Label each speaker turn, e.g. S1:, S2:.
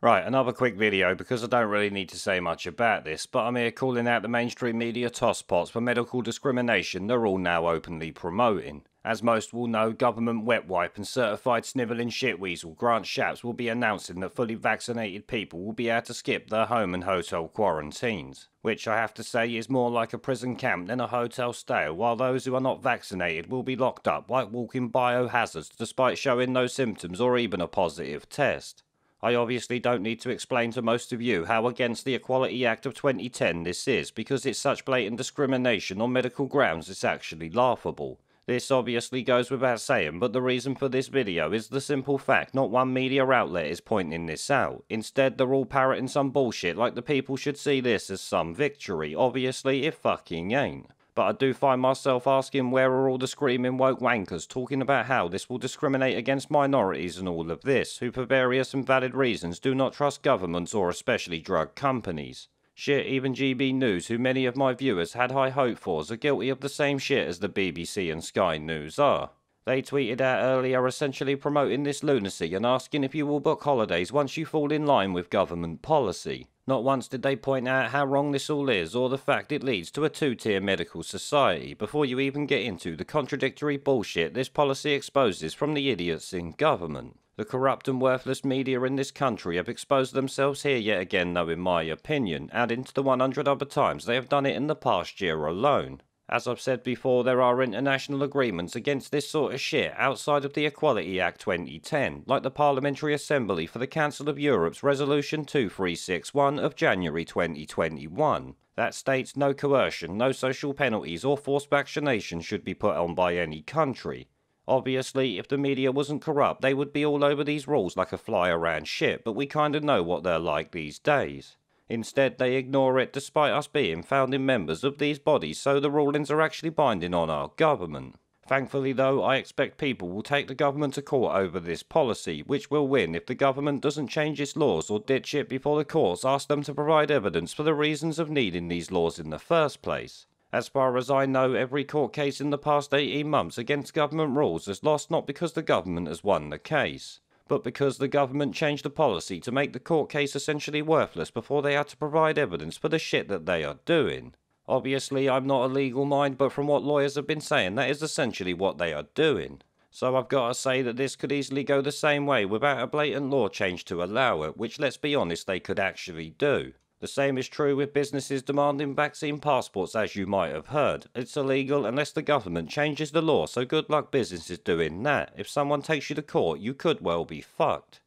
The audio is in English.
S1: Right, another quick video because I don't really need to say much about this, but I'm here calling out the mainstream media tosspots for medical discrimination they're all now openly promoting. As most will know, government wet wipe and certified snivelling shitweasel Grant Shapps will be announcing that fully vaccinated people will be able to skip their home and hotel quarantines, which I have to say is more like a prison camp than a hotel stay, while those who are not vaccinated will be locked up like walking biohazards despite showing no symptoms or even a positive test. I obviously don't need to explain to most of you how against the Equality Act of 2010 this is, because it's such blatant discrimination on medical grounds it's actually laughable. This obviously goes without saying, but the reason for this video is the simple fact not one media outlet is pointing this out. Instead, they're all parroting some bullshit like the people should see this as some victory. Obviously, it fucking ain't. But I do find myself asking where are all the screaming woke wankers talking about how this will discriminate against minorities and all of this, who for various and valid reasons do not trust governments or especially drug companies. Shit, even GB News, who many of my viewers had high hope for, are guilty of the same shit as the BBC and Sky News are. They tweeted out earlier essentially promoting this lunacy and asking if you will book holidays once you fall in line with government policy. Not once did they point out how wrong this all is or the fact it leads to a two-tier medical society before you even get into the contradictory bullshit this policy exposes from the idiots in government. The corrupt and worthless media in this country have exposed themselves here yet again though in my opinion, adding to the 100 other times they have done it in the past year alone. As I've said before, there are international agreements against this sort of shit outside of the Equality Act 2010, like the Parliamentary Assembly for the Council of Europe's Resolution 2361 of January 2021. That states no coercion, no social penalties or forced vaccination should be put on by any country. Obviously, if the media wasn't corrupt, they would be all over these rules like a fly around shit, but we kinda know what they're like these days. Instead, they ignore it despite us being founding members of these bodies, so the rulings are actually binding on our government. Thankfully though, I expect people will take the government to court over this policy, which will win if the government doesn't change its laws or ditch it before the courts ask them to provide evidence for the reasons of needing these laws in the first place. As far as I know, every court case in the past 18 months against government rules has lost not because the government has won the case, but because the government changed the policy to make the court case essentially worthless before they had to provide evidence for the shit that they are doing. Obviously, I'm not a legal mind, but from what lawyers have been saying, that is essentially what they are doing. So I've got to say that this could easily go the same way without a blatant law change to allow it, which let's be honest, they could actually do. The same is true with businesses demanding vaccine passports, as you might have heard. It's illegal unless the government changes the law, so good luck businesses doing that. If someone takes you to court, you could well be fucked.